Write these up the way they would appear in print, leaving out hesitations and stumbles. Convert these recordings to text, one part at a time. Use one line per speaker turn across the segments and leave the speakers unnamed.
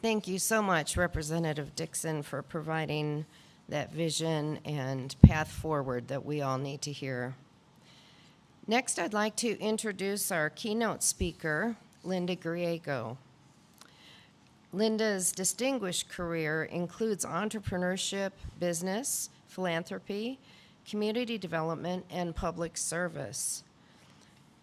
Thank you so much, Representative Dixon, for providing that vision and path forward that we all need to hear. Next, I'd like to introduce our keynote speaker, Linda Griego. Linda's distinguished career includes entrepreneurship, business, philanthropy, community development, and public service.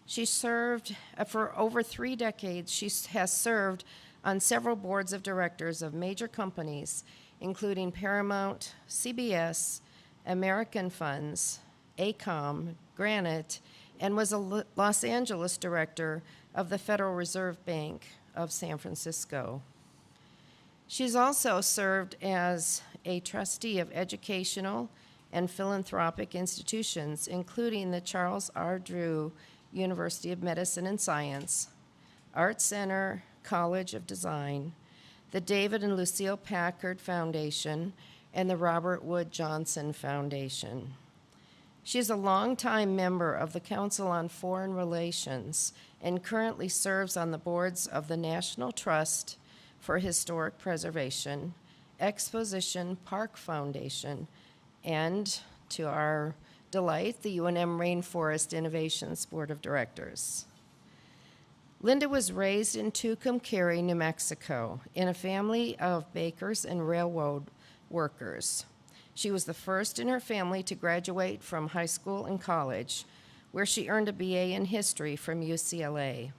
She served for over 3 decades. She has served on several boards of directors of major companies, including Paramount, CBS, American Funds, ACOM, Granite, and was a Los Angeles director of the Federal Reserve Bank of San Francisco. She's also served as a trustee of educational and philanthropic institutions, including the Charles R. Drew University of Medicine and Science, Art Center College of Design, the David and Lucille Packard Foundation, and the Robert Wood Johnson Foundation. She is a longtime member of the Council on Foreign Relations and currently serves on the boards of the National Trust for Historic Preservation, Exposition Park Foundation, and, to our delight, the UNM Rainforest Innovations Board of Directors. Linda was raised in Tucumcari, New Mexico, in a family of bakers and railroad workers. She was the first in her family to graduate from high school and college, where she earned a BA in history from UCLA.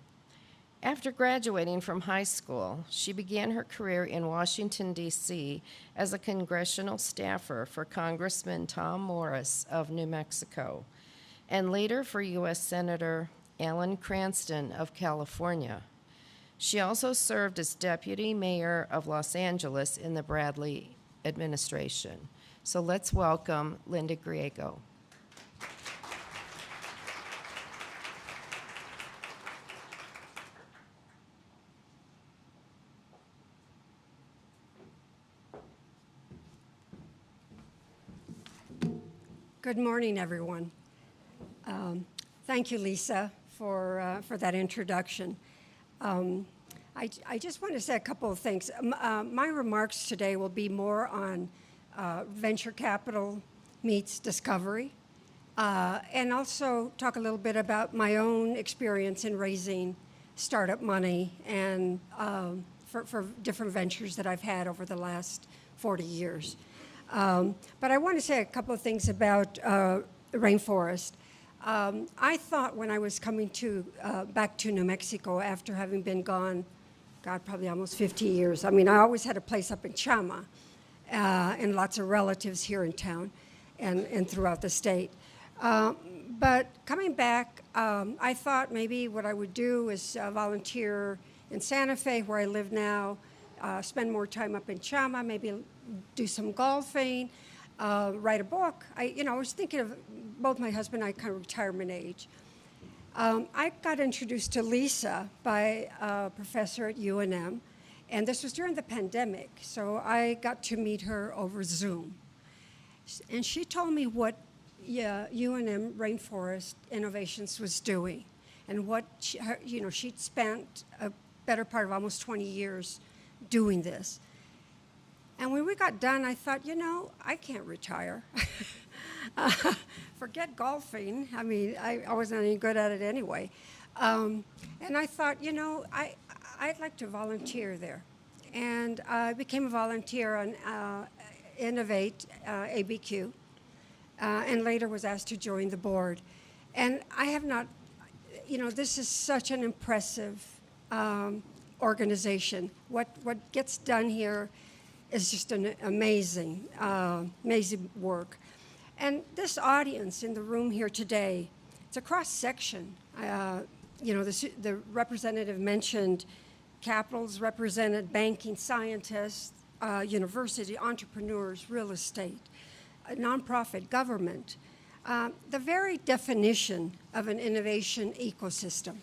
After graduating from high school, she began her career in Washington, D.C. as a congressional staffer for Congressman Tom Morris of New Mexico, and later for U.S. Senator Alan Cranston of California. She also served as deputy mayor of Los Angeles in the Bradley administration. So let's welcome Linda Griego.
Good morning, everyone. Thank you, Lisa, for that introduction. I just want to say a couple of things. My remarks today will be more on venture capital meets discovery, and also talk a little bit about my own experience in raising startup money and for different ventures that I've had over the last 40 years. But I want to say a couple of things about Rainforest. I thought when I was coming back to New Mexico after having been gone, God, probably almost 50 years. I mean, I always had a place up in Chama and lots of relatives here in town and throughout the state. But coming back, I thought maybe what I would do is volunteer in Santa Fe, where I live now, spend more time up in Chama, maybe do some golfing, write a book. I was thinking of both my husband and I kind of retirement age. I got introduced to Lisa by a professor at UNM, and this was during the pandemic, so I got to meet her over Zoom. And she told me what UNM Rainforest Innovations was doing, and what she'd spent a better part of almost 20 years doing this. And when we got done, I thought, I can't retire. Forget golfing. I mean, I wasn't any good at it anyway. And I thought, I'd like to volunteer there. And I became a volunteer on Innovate, ABQ, and later was asked to join the board. And I have not, this is such an impressive organization. What gets done here is just an amazing work. And this audience in the room here today, it's a cross-section. The representative mentioned capitals represented, banking, scientists, university, entrepreneurs, real estate, nonprofit, government, the very definition of an innovation ecosystem.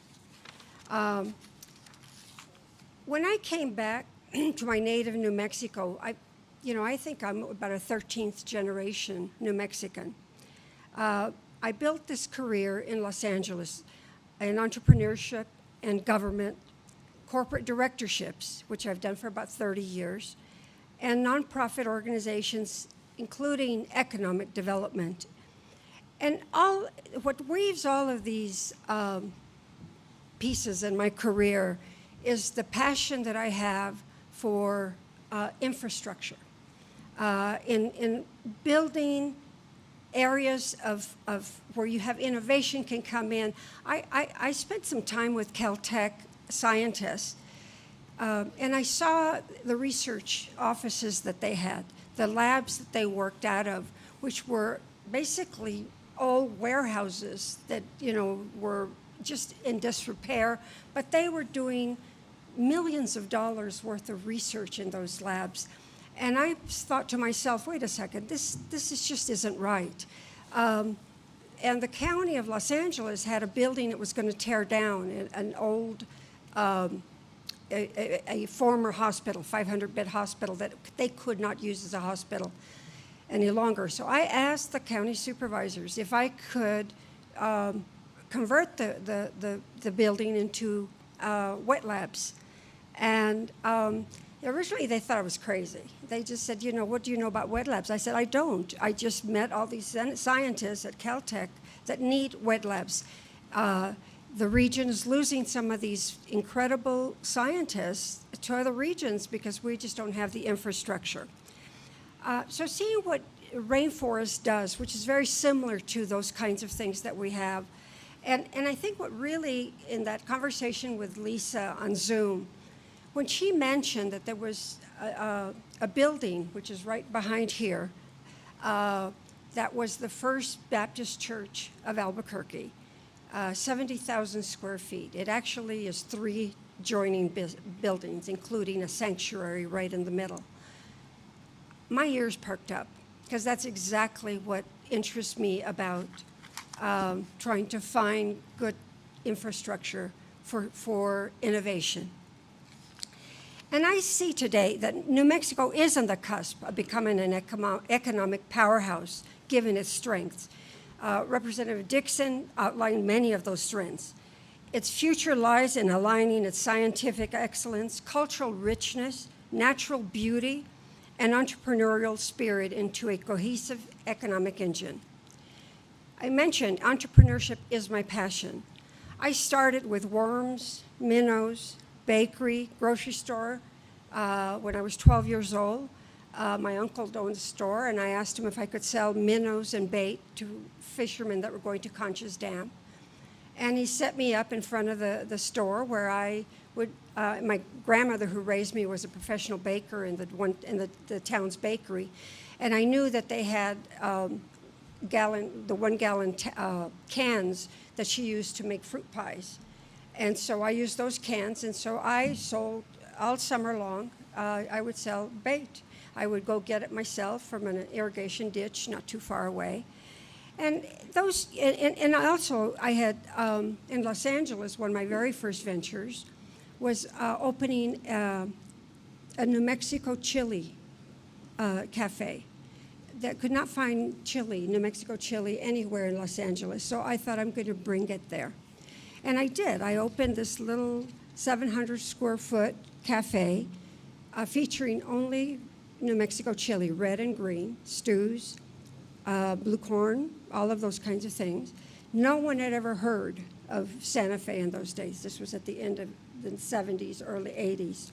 When I came back to my native New Mexico, I think I'm about a 13th generation New Mexican. I built this career in Los Angeles in entrepreneurship and government, corporate directorships, which I've done for about 30 years, and nonprofit organizations, including economic development. And what weaves all of these pieces in my career is the passion that I have for infrastructure, in building areas of where you have innovation can come in. I spent some time with Caltech scientists, and I saw the research offices that they had, the labs that they worked out of, which were basically old warehouses that, were just in disrepair, but they were doing millions of dollars worth of research in those labs. And I thought to myself, wait a second, this just isn't right. And the county of Los Angeles had a building it was going to tear down, an old, a former hospital, 500-bed hospital that they could not use as a hospital any longer. So I asked the county supervisors if I could convert the building into wet labs. And originally they thought I was crazy. They just said, what do you know about wet labs? I said, I don't. I just met all these scientists at Caltech that need wet labs. The region is losing some of these incredible scientists to other regions because we just don't have the infrastructure. So seeing what Rainforest does, which is very similar to those kinds of things that we have, and I think what really, in that conversation with Lisa on Zoom, when she mentioned that there was a building, which is right behind here, that was the First Baptist Church of Albuquerque, 70,000 square feet. It actually is 3 joining buildings, including a sanctuary right in the middle. My ears perked up, because that's exactly what interests me about trying to find good infrastructure for innovation. And I see today that New Mexico is on the cusp of becoming an economic powerhouse, given its strengths. Representative Dixon outlined many of those strengths. Its future lies in aligning its scientific excellence, cultural richness, natural beauty, and entrepreneurial spirit into a cohesive economic engine. I mentioned entrepreneurship is my passion. I started with worms, minnows, bakery, grocery store. When I was 12 years old, my uncle owned a store, and I asked him if I could sell minnows and bait to fishermen that were going to Concha's Dam. And he set me up in front of the store where I would, my grandmother who raised me was a professional baker in the town's bakery. And I knew that they had the 1 gallon cans that she used to make fruit pies. And so I used those cans, and so I sold all summer long. I would sell bait. I would go get it myself from an irrigation ditch not too far away. And those, and also I had, in Los Angeles, one of my very first ventures was opening a New Mexico chili cafe that could not find chili, New Mexico chili, anywhere in Los Angeles. So I thought I'm going to bring it there. And I did. I opened this little 700 square foot cafe featuring only New Mexico chili, red and green, stews, blue corn, all of those kinds of things. No one had ever heard of Santa Fe in those days. This was at the end of the 70s, early 80s.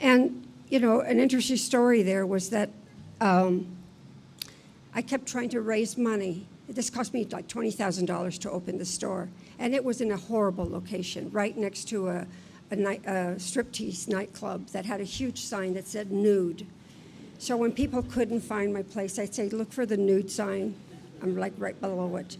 And, an interesting story there was that I kept trying to raise money. This cost me like $20,000 to open the store. And it was in a horrible location, right next to a striptease nightclub that had a huge sign that said nude. So when people couldn't find my place, I'd say, look for the nude sign. I'm like right below it.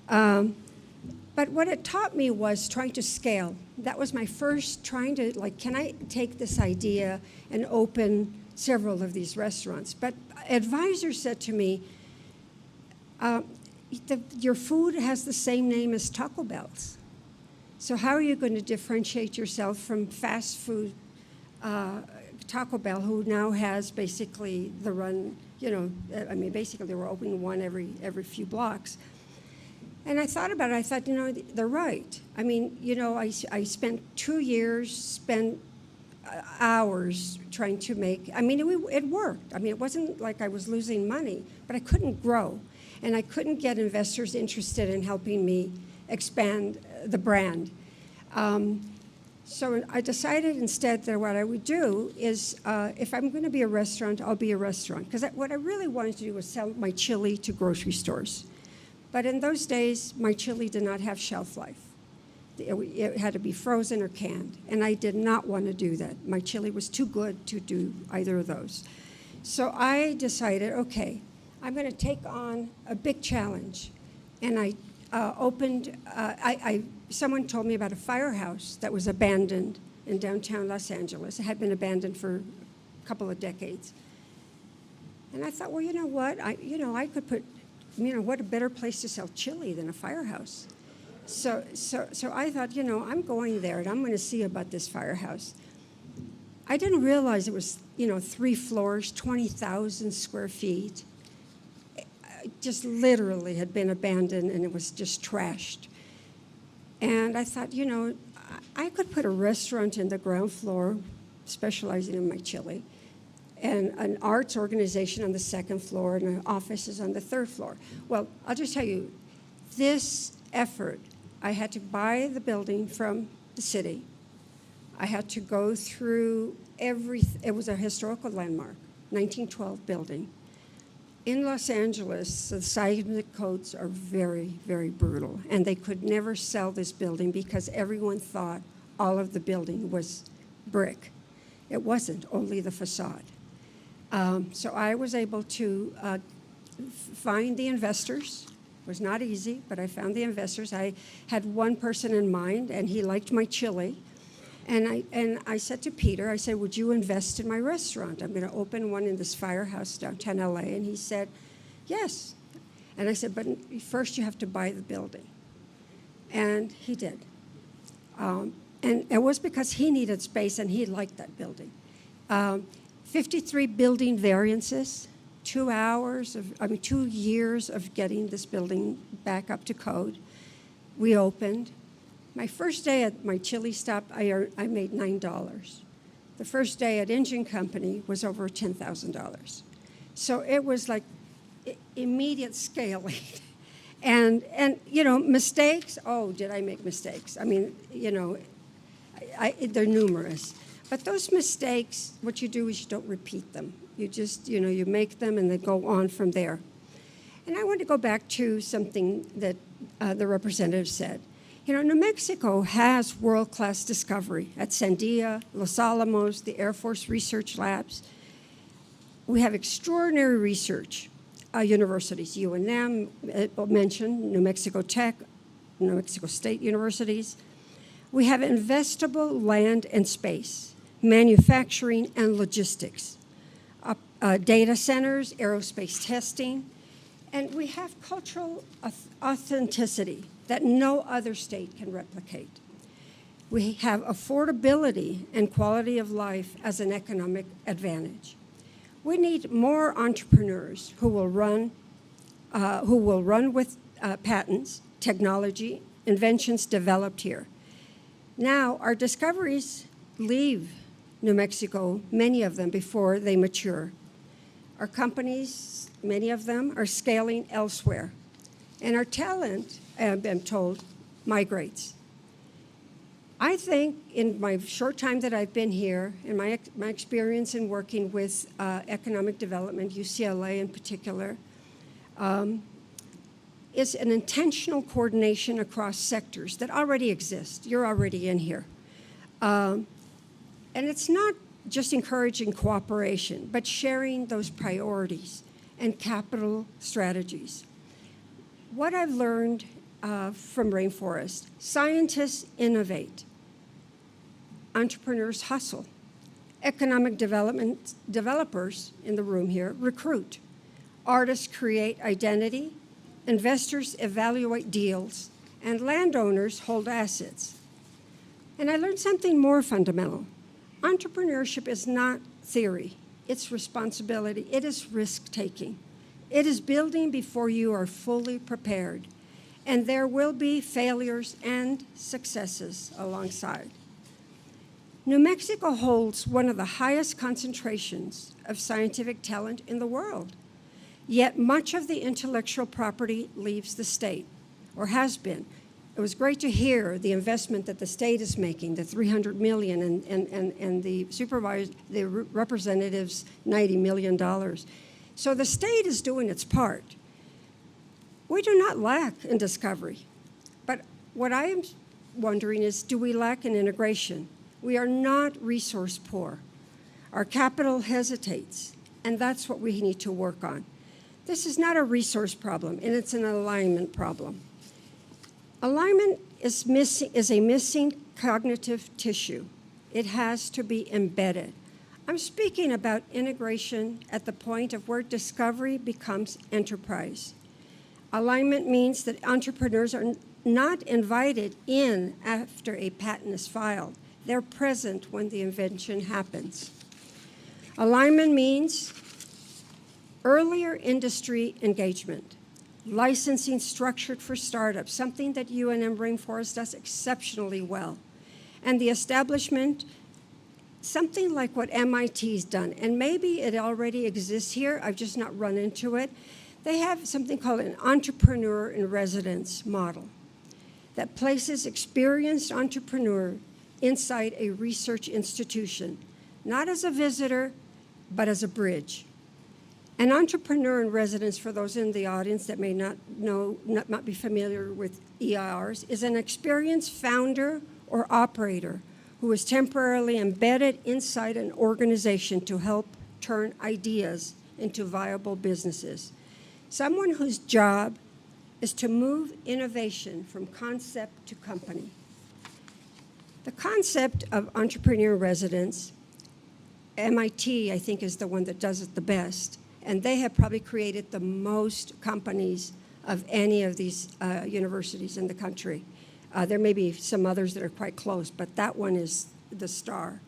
But what it taught me was trying to scale. That was my first trying to, can I take this idea and open several of these restaurants? But advisors said to me, your food has the same name as Taco Bell's. So how are you going to differentiate yourself from fast food Taco Bell, who now has basically the run, basically they were opening one every few blocks. And I thought about it. I thought, they're right. I mean, I spent 2 years, spent hours trying to make, it worked. I mean, it wasn't like I was losing money, but I couldn't grow. And I couldn't get investors interested in helping me expand the brand. So I decided instead that what I would do is, if I'm going to be a restaurant, I'll be a restaurant. Because what I really wanted to do was sell my chili to grocery stores. But in those days, my chili did not have shelf life. It had to be frozen or canned, and I did not want to do that. My chili was too good to do either of those. So I decided, okay, I'm going to take on a big challenge. And I opened, someone told me about a firehouse that was abandoned in downtown Los Angeles. It had been abandoned for a couple of decades. And I thought, well, you know what? I could put, what a better place to sell chili than a firehouse. So I thought, I'm going there and I'm going to see about this firehouse. I didn't realize it was, 3 floors, 20,000 square feet. It just literally had been abandoned and it was just trashed. And I thought, I could put a restaurant in the ground floor specializing in my chili, and an arts organization on the 2nd floor, and an offices on the 3rd floor. Well, I'll just tell you, this effort, I had to buy the building from the city. I had to go through it was a historical landmark, 1912 building. In Los Angeles, the seismic codes are very, very brutal, and they could never sell this building because everyone thought all of the building was brick. It wasn't, only the facade. So I was able to find the investors. It was not easy, but I found the investors. I had one person in mind, and he liked my chili. And I said to Peter, I said, would you invest in my restaurant? I'm going to open one in this firehouse downtown LA. And he said, yes. And I said, but first you have to buy the building. And he did. And it was because he needed space and he liked that building. 53 building variances, 2 years of getting this building back up to code. We opened. My first day at my chili stop, I made $9. The first day at Engine Company was over $10,000. So it was like immediate scaling. And mistakes, did I make mistakes? I mean, they're numerous. But those mistakes, what you do is you don't repeat them. You just, you make them and then go on from there. And I want to go back to something that the representative said. New Mexico has world-class discovery at Sandia, Los Alamos, the Air Force Research Labs. We have extraordinary research universities, UNM, mentioned, New Mexico Tech, New Mexico State universities. We have investable land and space, manufacturing and logistics, data centers, aerospace testing, and we have cultural authenticity that no other state can replicate. We have affordability and quality of life as an economic advantage. We need more entrepreneurs who will run with patents, technology, inventions developed here. Now, our discoveries leave New Mexico, many of them, before they mature. Our companies, many of them, are scaling elsewhere. And our talent, I'm told, migrates. I think in my short time that I've been here, and my experience in working with economic development, UCLA in particular, is an intentional coordination across sectors that already exist. You're already in here. And it's not just encouraging cooperation, but sharing those priorities and capital strategies. What I've learned from Rainforest, scientists innovate, entrepreneurs hustle, economic developers in the room here recruit, artists create identity, investors evaluate deals, and landowners hold assets. And I learned something more fundamental. Entrepreneurship is not theory, it's responsibility, it is risk-taking. It is building before you are fully prepared. and there will be failures and successes alongside. New Mexico holds one of the highest concentrations of scientific talent in the world, yet much of the intellectual property leaves the state, or has been. It was great to hear the investment that the state is making, the $300 million, and the representatives $90 million. So the state is doing its part. We do not lack in discovery, but what I am wondering is, do we lack in integration? We are not resource poor. Our capital hesitates, and that's what we need to work on. This is not a resource problem, and it's an alignment problem. Alignment is a missing cognitive tissue. It has to be embedded. I'm speaking about integration at the point of where discovery becomes enterprise. Alignment means that entrepreneurs are not invited in after a patent is filed. They're present when the invention happens. Alignment means earlier industry engagement, licensing structured for startups, something that UNM Rainforest does exceptionally well, and the establishment, something like what MIT's done, and maybe it already exists here, I've just not run into it. They have something called an entrepreneur in residence model that places experienced entrepreneur inside a research institution, not as a visitor, but as a bridge. An entrepreneur in residence, for those in the audience that may not be familiar with EIRs, is an experienced founder or operator who is temporarily embedded inside an organization to help turn ideas into viable businesses. Someone whose job is to move innovation from concept to company. The concept of entrepreneur residence, MIT, I think, is the one that does it the best, and they have probably created the most companies of any of these universities in the country. There may be some others that are quite close, but that one is the star.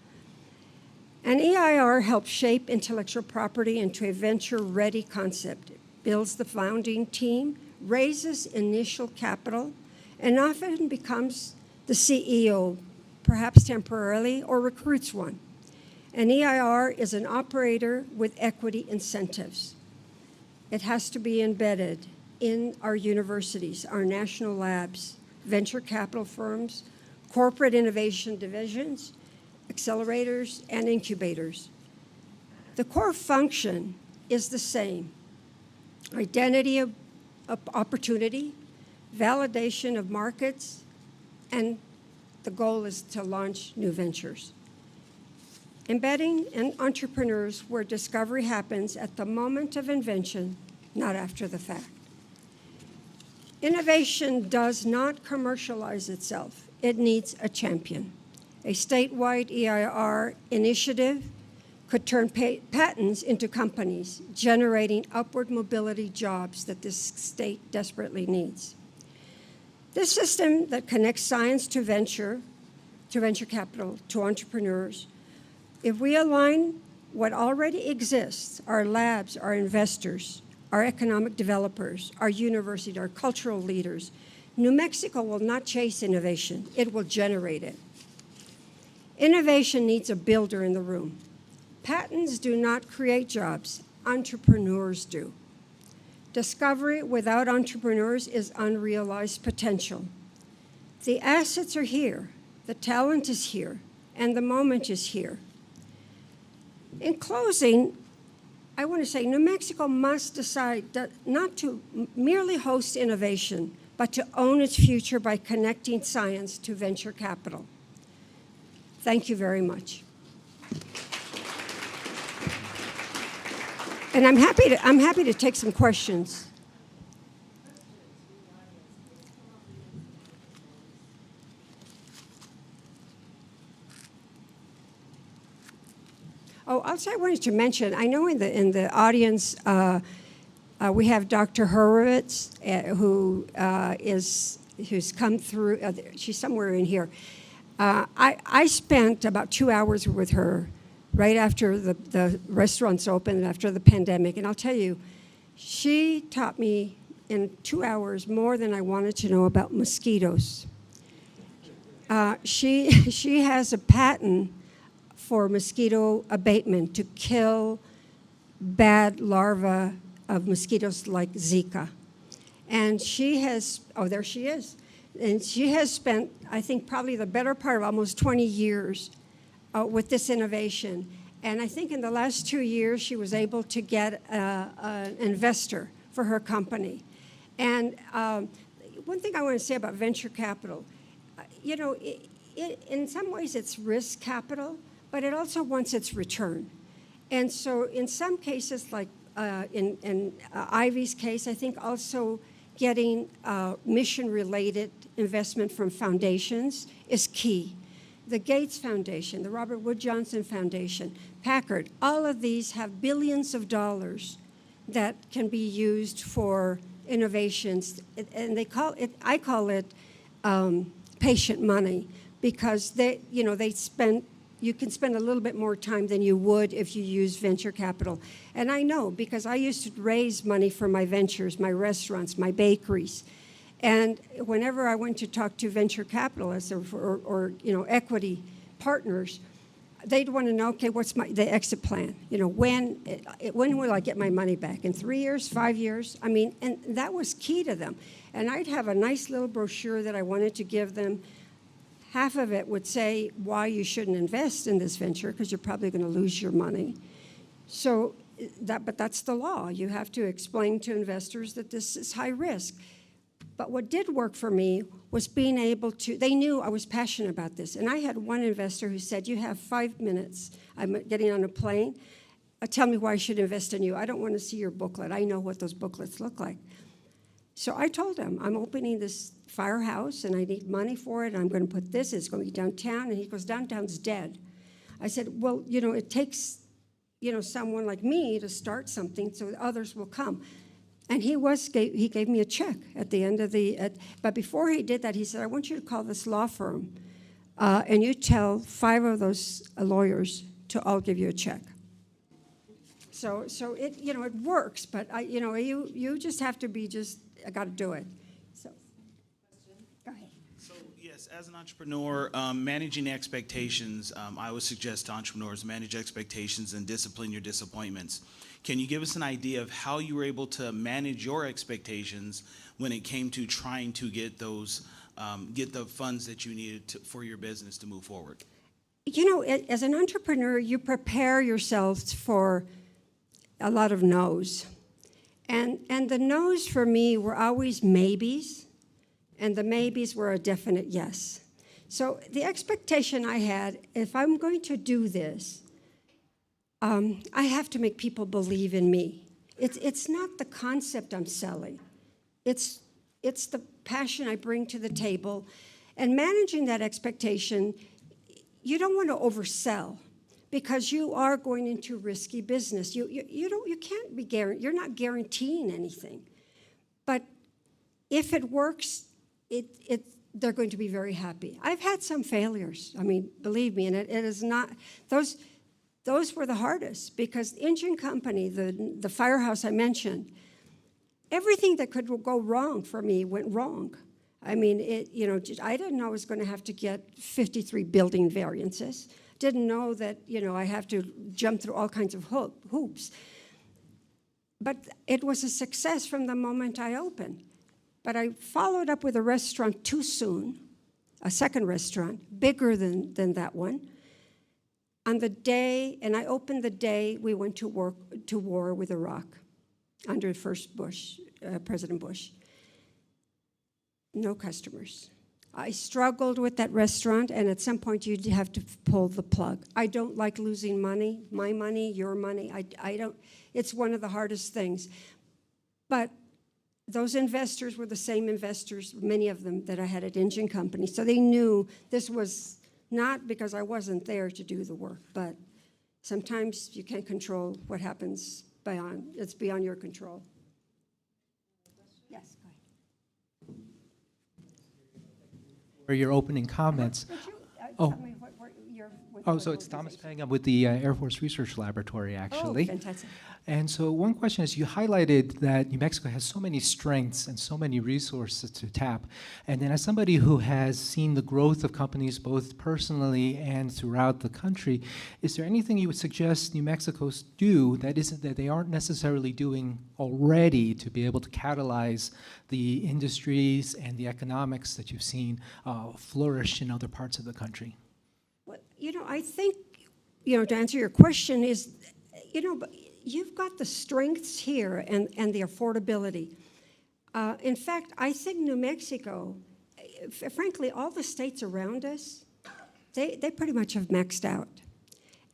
An EIR helps shape intellectual property into a venture-ready concept. It builds the founding team, raises initial capital, and often becomes the CEO, perhaps temporarily, or recruits one. An EIR is an operator with equity incentives. It has to be embedded in our universities, our national labs, venture capital firms, corporate innovation divisions, accelerators, and incubators. The core function is the same: identity of opportunity, validation of markets, and the goal is to launch new ventures. Embedding in entrepreneurs where discovery happens at the moment of invention, not after the fact. Innovation does not commercialize itself. It needs a champion. A statewide EIR initiative could turn patents into companies, generating upward mobility jobs that this state desperately needs. This system that connects science to venture capital, to entrepreneurs, if we align what already exists, our labs, our investors, our economic developers, our university, our cultural leaders, New Mexico will not chase innovation, it will generate it. Innovation needs a builder in the room. Patents do not create jobs, entrepreneurs do. Discovery without entrepreneurs is unrealized potential. The assets are here, the talent is here, and the moment is here. In closing, I want to say New Mexico must decide not to merely host innovation, but to own its future by connecting science to venture capital. Thank you very much. And I'm happy to take some questions. Oh, also I wanted to mention, I know in the audience we have Dr. Horowitz, who's come through. She's somewhere in here. I spent about 2 hours with her right after the restaurants opened, after the pandemic, and I'll tell you, she taught me in 2 hours more than I wanted to know about mosquitoes. She has a patent for mosquito abatement to kill bad larvae of mosquitoes like Zika. And she has, oh, there she is. And she has spent, I think, probably the better part of almost 20 years with this innovation. And I think in the last 2 years, she was able to get an investor for her company. And one thing I want to say about venture capital, you know, in some ways it's risk capital, but it also wants its return. And so in some cases, like in Ivy's case, I think also getting mission-related investment from foundations is key. The Gates Foundation, the Robert Wood Johnson Foundation, Packard, all of these have billions of dollars that can be used for innovations. And they call it, I call it patient money, because they, you know, you can spend a little bit more time than you would if you use venture capital. And I know, because I used to raise money for my ventures, my restaurants, my bakeries. And whenever I went to talk to venture capitalists or you know, equity partners, they'd want to know, okay, what's the exit plan? You know, when will I get my money back? In 3 years, 5 years? I mean, and that was key to them. And I'd have a nice little brochure that I wanted to give them. Half of it would say why you shouldn't invest in this venture, because you're probably going to lose your money. So, but that's the law. You have to explain to investors that this is high risk. But what did work for me was being able to, they knew I was passionate about this. And I had one investor who said, you have 5 minutes. I'm getting on a plane. Tell me why I should invest in you. I don't want to see your booklet. I know what those booklets look like. So I told him, I'm opening this firehouse and I need money for it. And I'm going to put this, it's going to be downtown. And he goes, downtown's dead. I said, well, you know, it takes, you know, someone like me to start something so others will come. And he gave me a check at the end of but before he did that, he said, I want you to call this law firm and you tell 5 of those lawyers to all give you a check. So it, you know, it works, but you know, you just have to be I got to do it. So, go ahead.
So yes, as an entrepreneur, managing expectations, I would suggest to entrepreneurs manage expectations and discipline your disappointments. Can you give us an idea of how you were able to manage your expectations when it came to trying to get those, get the funds that you needed for your business to move forward?
You know, as an entrepreneur, you prepare yourself for a lot of no's. And the no's for me were always maybes, and the maybes were a definite yes. So the expectation I had, if I'm going to do this, I have to make people believe in me. It's not the concept I'm selling. It's the passion I bring to the table. And managing that expectation, you don't want to oversell, because you are going into risky business. You can't be you're not guaranteeing anything. But if it works, they're going to be very happy. I've had some failures. I mean, believe me, and it is not those were the hardest, because the engine company, the firehouse I mentioned, everything that could go wrong for me went wrong. I mean, you know, I didn't know I was going to have to get 53 building variances. Didn't know that, you know, I have to jump through all kinds of hoops. But it was a success from the moment I opened. But I followed up with a restaurant too soon, a second restaurant, bigger than that one. On the day, and I opened the day we went to war with Iraq under President Bush. No customers. I struggled with that restaurant, and at some point you'd have to pull the plug. I don't like losing money, my money, your money. I don't. It's one of the hardest things. But those investors were the same investors, many of them, that I had at engine company. So they knew this was not because I wasn't there to do the work, but sometimes you can't control what happens it's beyond your control. Yes, go ahead.
For your opening comments.
Could you tell me what your
Oh, so it's Thomas Pang. I'm with the Air Force Research Laboratory, actually.
Oh, fantastic.
And so one question is, you highlighted that New Mexico has so many strengths and so many resources to tap. And then as somebody who has seen the growth of companies both personally and throughout the country, is there anything you would suggest New Mexico's do that they aren't necessarily doing already to be able to catalyze the industries and the economics that you've seen flourish in other parts of the country?
Well, I think, to answer your question is, you've got the strengths here and the affordability. In fact, I think New Mexico, frankly, all the states around us, they pretty much have maxed out.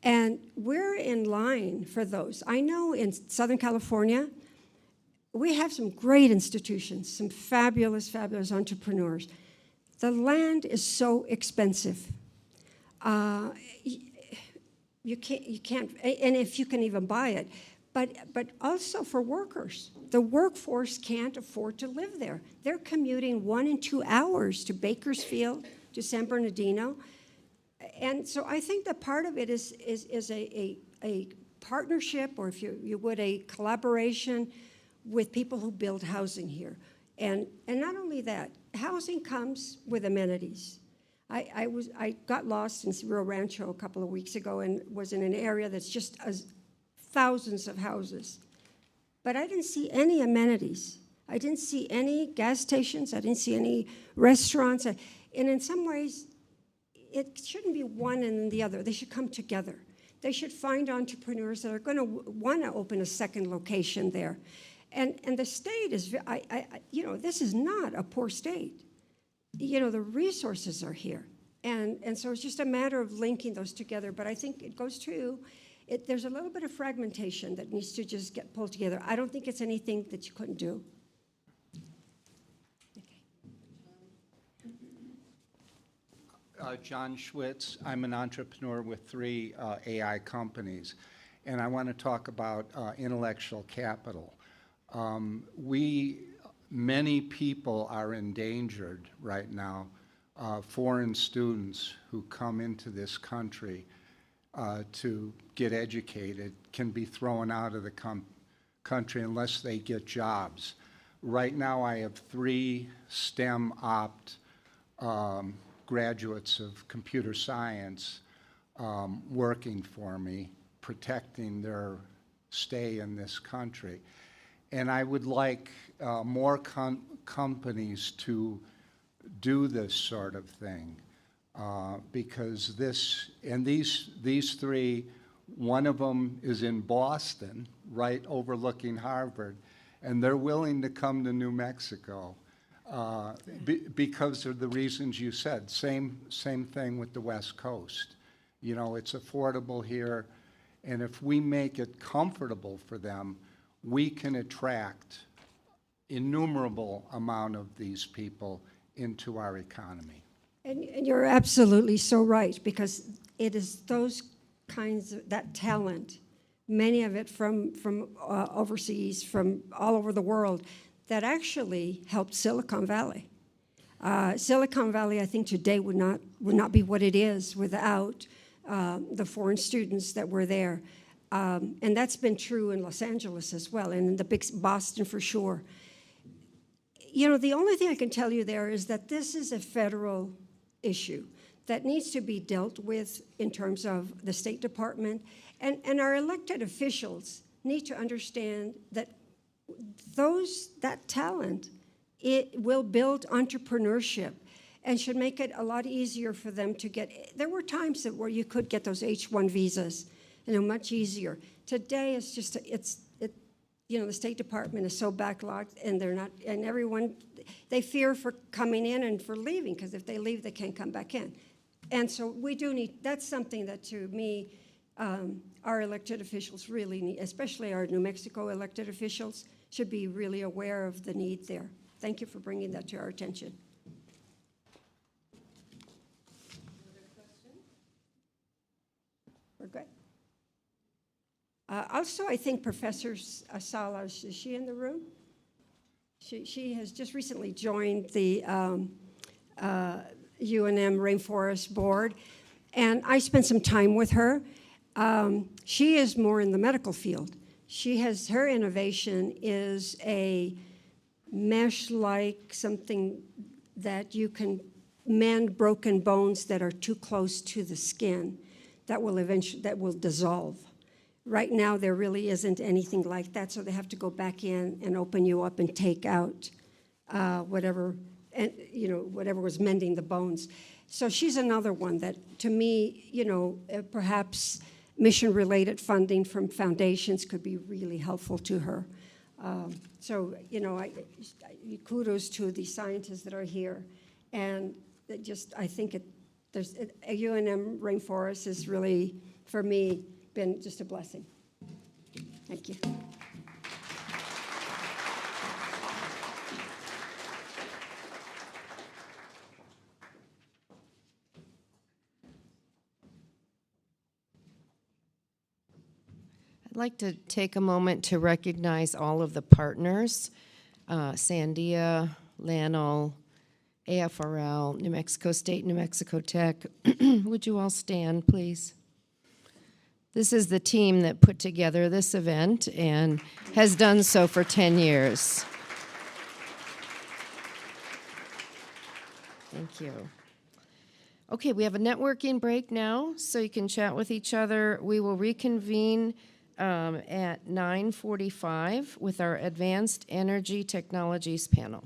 And we're in line for those. I know in Southern California, we have some great institutions, some fabulous, fabulous entrepreneurs. The land is so expensive. You can't, and if you can even buy it, but also for workers. The workforce can't afford to live there. They're commuting 1 and 2 hours to Bakersfield, to San Bernardino. And so I think that part of it is a partnership, or if you would, a collaboration with people who build housing here. And not only that, housing comes with amenities. I got lost in Rio Rancho a couple of weeks ago and was in an area that's just thousands of houses. But I didn't see any amenities. I didn't see any gas stations. I didn't see any restaurants. And in some ways, it shouldn't be one and then the other. They should come together. They should find entrepreneurs that are going to want to open a second location there. And the state is, this is not a poor state. The resources are here. And so it's just a matter of linking those together. But I think it goes to, there's a little bit of fragmentation that needs to just get pulled together. I don't think it's anything that you couldn't do.
John Schwitz. I'm an entrepreneur with 3 AI companies. And I want to talk about intellectual capital. Many people are endangered right now. Foreign students who come into this country to get educated can be thrown out of the country unless they get jobs. Right now I have 3 STEM opt graduates of computer science working for me, protecting their stay in this country. And I would like more companies to do this sort of thing because these 3, one of them is in Boston, right overlooking Harvard, and they're willing to come to New Mexico because of the reasons you said. Same thing with the West Coast. It's affordable here, and if we make it comfortable for them, we can attract innumerable amount of these people into our economy.
And you're absolutely so right, because it is those kinds of, that talent, many of it from overseas, from all over the world, that actually helped Silicon Valley. Silicon Valley, I think today would not be what it is without the foreign students that were there. And that's been true in Los Angeles as well, and in the big Boston for sure. The only thing I can tell you there is that this is a federal issue that needs to be dealt with in terms of the State Department, and our elected officials need to understand that that talent, it will build entrepreneurship and should make it a lot easier for them to get. There were times where you could get those H-1 visas, much easier. Today, it's just, the State Department is so backlogged, and they're not, and everyone, they fear for coming in and for leaving, because if they leave, they can't come back in. And so we do need, that's something that, to me, our elected officials really need, especially our New Mexico elected officials, should be really aware of the need there. Thank you for bringing that to our attention. We're good. Also, I think Professor Salas, is she in the room? She has just recently joined the UNM Rainforest board. And I spent some time with her. She is more in the medical field. Her innovation is a mesh-like something that you can mend broken bones that are too close to the skin that will dissolve. Right now, there really isn't anything like that, so they have to go back in and open you up and take out whatever was mending the bones. So she's another one that, to me, perhaps mission-related funding from foundations could be really helpful to her. Kudos to the scientists that are here, and I think UNM Rainforest has really, for me, been just a blessing. Thank you.
I'd like to take a moment to recognize all of the partners, Sandia, LANL, AFRL, New Mexico State, New Mexico Tech. Would you all stand, please? This is the team that put together this event and has done so for 10 years. Thank you. Okay, we have a networking break now, so you can chat with each other. We will reconvene at 9:45 with our Advanced Energy Technologies panel.